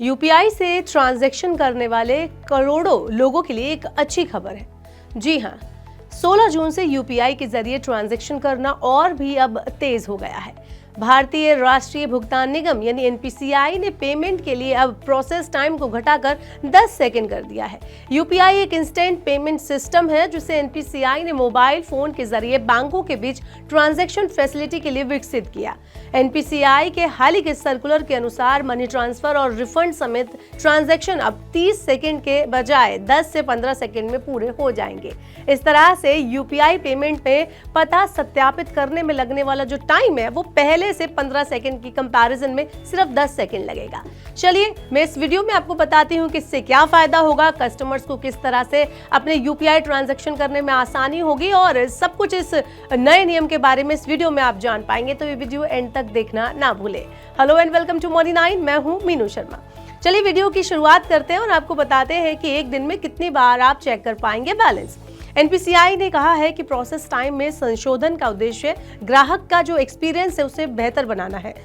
UPI से transaction करने वाले करोड़ों लोगों के लिए एक अच्छी खबर है। जी हाँ, 16 जून से यूपीआई के जरिए ट्रांजैक्शन करना और भी अब तेज हो गया है। भारतीय राष्ट्रीय भुगतान निगम यानी एनपीसीआई ने पेमेंट के लिए अब प्रोसेस टाइम को घटाकर 10 सेकंड कर दिया है। यूपीआई एक इंस्टेंट पेमेंट सिस्टम है जिसे एनपीसीआई ने मोबाइल फोन के जरिए बैंकों के बीच ट्रांजैक्शन फैसिलिटी के लिए विकसित किया। एनपीसीआई के हाल ही के सर्कुलर के अनुसार मनी ट्रांसफर और रिफंड समेत ट्रांजैक्शन अब 30 सेकंड के बजाय 10 से 15 सेकंड में पूरे हो जाएंगे। इस तरह से यूपीआई पेमेंट में पता सत्यापित करने में लगने वाला जो टाइम है वो पहले से 15 सेकंड की कंपैरिजन में सिर्फ 10 सेकंड लगेगा। चलिए मैं इस वीडियो में आपको बताती हूँ कि इससे क्या फायदा होगा, कस्टमर्स को किस तरह से अपने यूपीआई ट्रांजैक्शन करने में आसानी होगी और सब कुछ इस नए नियम के बारे में इस वीडियो में आप जान पाएंगे। तो ये वीडियो एंड तक देखना ना भूले। Hello and welcome to morning 9, मैं हूँ मीनू शर्मा। चलिए वीडियो की शुरुआत करते हैं और आपको बताते हैं कि एक दिन में कितनी बार आप चेक कर पाएंगे बैलेंस। एनपीसीआई ने कहा है कि प्रोसेस टाइम में संशोधन का उद्देश्य ग्राहक का जो एक्सपीरियंस है उसे बेहतर बनाना है।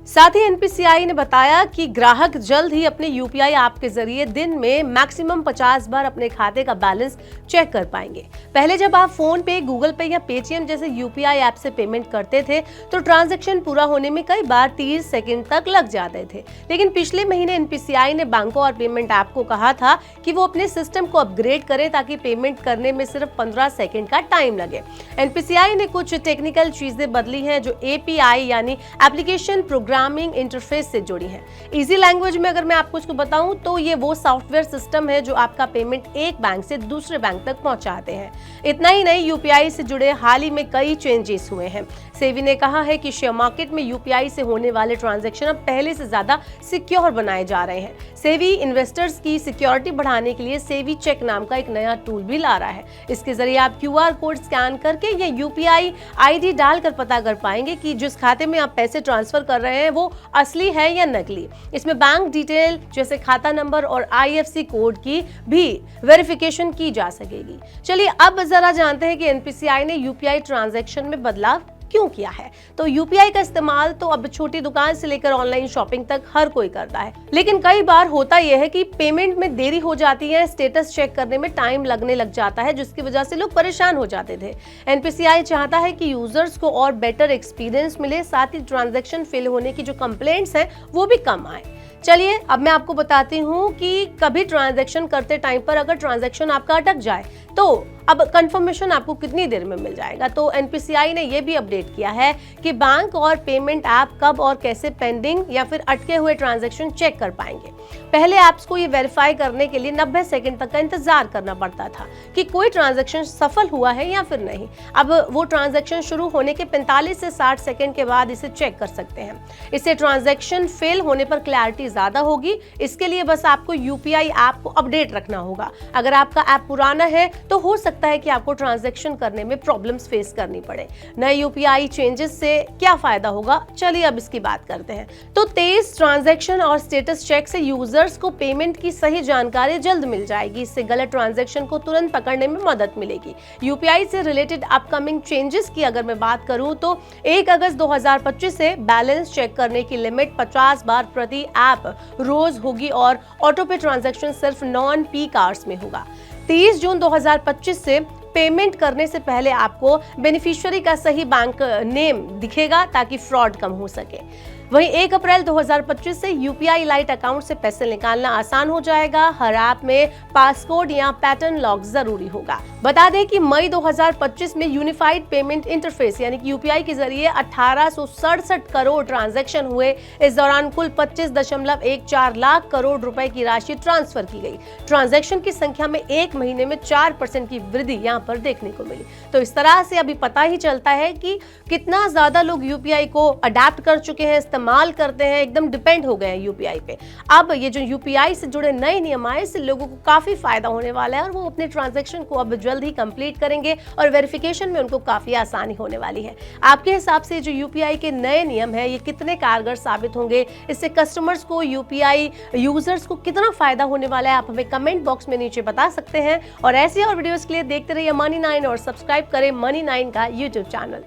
साथ ही एनपीसीआई ने बताया कि ग्राहक जल्द ही अपने यूपीआई ऐप के जरिए दिन में मैक्सिमम 50 बार अपने खाते का बैलेंस चेक कर पाएंगे। पहले जब आप फोन पे, गूगल पे या पेटीएम जैसे यूपीआई ऐप से पेमेंट करते थे तो ट्रांजैक्शन पूरा होने में कई बार 30 सेकंड तक लग जाते थे। लेकिन पिछले महीने एनपीसीआई ने बैंकों और पेमेंट ऐप को कहा था कि वो अपने सिस्टम को अपग्रेड करें ताकि पेमेंट करने में सिर्फ 15 सेकंड का टाइम लगे। एनपीसीआई ने कुछ टेक्निकल चीजें बदली हैं जो एपीआई यानी एप्लीकेशन प्रोग्रामिंग इंटरफेस से जुड़ी है। इजी लैंग्वेज में अगर मैं आपको इसको बताऊं तो ये वो सॉफ्टवेयर सिस्टम है जो आपका पेमेंट एक बैंक से दूसरे बैंक तक पहुंचाते हैं। इतना ही नहीं, यूपीआई से जुड़े हाल ही में कई चेंजेस हुए हैं। सेबी ने कहा है कि शेयर मार्केट में यूपीआई से होने वाले ट्रांजैक्शन अब पहले से ज्यादा सिक्योर बनाए जा रहे हैं। सेबी इन्वेस्टर्स की सिक्योरिटी बढ़ाने के लिए सेबी चेक नाम का एक नया टूल भी ला रहा है। इसके जरिए आप क्यूआर कोड स्कैन करके या यूपीआई आईडी डालकर पता कर पाएंगे कि जिस खाते में आप पैसे ट्रांसफर कर रहे हैं वो असली है या नकली। इसमें बैंक डिटेल जैसे खाता नंबर और आईएफएससी कोड की भी वेरिफिकेशन की जा सकेगी। चलिए अब जरा जानते हैं कि एनपीसीआई ने यूपीआई ट्रांजैक्शन में बदलाव क्यों किया है। तो यूपीआई का इस्तेमाल तो अब छोटी दुकान से लेकर ऑनलाइन शॉपिंग तक हर कोई करता है, लेकिन कई बार होता यह है कि पेमेंट में देरी हो जाती है, स्टेटस चेक करने में टाइम लगने लग जाता है जिसकी वजह से लोग परेशान हो जाते थे। एनपीसीआई चाहता है कि यूजर्स को और बेटर एक्सपीरियंस मिले, साथ ही ट्रांजैक्शन फेल होने की जो कंप्लेंट्स हैं वो भी कम आए। चलिए अब मैं आपको बताती हूँ कि कभी ट्रांजैक्शन करते टाइम पर अगर ट्रांजैक्शन आपका अटक जाए तो अब कंफर्मेशन आपको कितनी देर में मिल जाएगा। तो एनपीसीआई ने यह भी अपडेट किया है कि बैंक और पेमेंट ऐप कब और कैसे पेंडिंग या फिर अटके हुए ट्रांजैक्शन चेक कर पाएंगे। पहले ऐप्स को ये वेरीफाई करने के लिए 90 सेकंड तक का इंतजार करना पड़ता था कि कोई ट्रांजैक्शन सफल हुआ है या फिर नहीं। अब वो ट्रांजैक्शन शुरू होने के 45 से 60 सेकंड के बाद इसे चेक कर सकते हैं। इससे ट्रांजैक्शन फेल होने पर क्लैरिटी ज्यादा होगी। इसके लिए बस आपको यूपीआई ऐप को अपडेट रखना होगा। अगर आपका ऐप पुराना है तो हो सकता है कि आपको ट्रांजैक्शन करने में प्रॉब्लम्स फेस करनी पड़े। नए यूपीआई चेंजेस से क्या फायदा होगा, चलिए अब इसकी बात करते हैं। तो तेज ट्रांजैक्शन और स्टेटस चेक से यूजर्स को पेमेंट की सही जानकारी जल्द मिल जाएगी। इससे गलत ट्रांजैक्शन को तुरंत पकड़ने में मदद मिलेगी। यूपीआई से रिलेटेड अपकमिंग चेंजेस की अगर मैं बात करूं तो 1 अगस्त 2025 से बैलेंस चेक करने की लिमिट 50 बार प्रति ऐप रोज होगी और ऑटो पे ट्रांजैक्शन सिर्फ नॉन पीक आवर्स में होगा। 30 जून 2025 से पेमेंट करने से पहले आपको बेनिफिशियरी का सही बैंक नेम दिखेगा ताकि फ्रॉड कम हो सके। वहीं 1 अप्रैल 2025 से यूपीआई लाइट अकाउंट से पैसे निकालना आसान हो जाएगा। हर ऐप में पासकोड या पैटर्न लॉक जरूरी होगा। बता दें कि मई 2025 में यूनिफाइड पेमेंट इंटरफेस यानी कि यूपीआई के जरिए 1867 करोड़ ट्रांजैक्शन हुए। इस दौरान कुल 25.14 लाख करोड़ रुपए की राशि ट्रांसफर की गई। ट्रांजैक्शन की संख्या में एक महीने में 4% की वृद्धि यहाँ पर देखने को मिली। तो इस तरह से अभी पता ही चलता है कि कितना ज्यादा लोग यूपीआई को अडेप्ट कर चुके हैं, इस्तेमाल करते हैं, एकदम डिपेंड हो गए हैं यूपीआई पे। अब ये जो यूपीआई से जुड़े नए नियम आए इससे लोगों को काफी फायदा होने वाला है और वो अपने ट्रांजैक्शन को अब जल्द ही कंप्लीट करेंगे और वेरिफिकेशन में उनको काफी आसानी होने वाली है। आपके हिसाब से जो यूपीआई के नए नियम है ये कितने कारगर साबित होंगे, इससे कस्टमर्स को, यूपीआई यूजर्स को कितना फायदा होने वाला है, आप हमें कमेंट बॉक्स में नीचे बता सकते हैं। और ऐसी और वीडियोस के लिए देखते रहिए मनी 9 और सब्सक्राइब करें मनी 9 का यूट्यूब चैनल।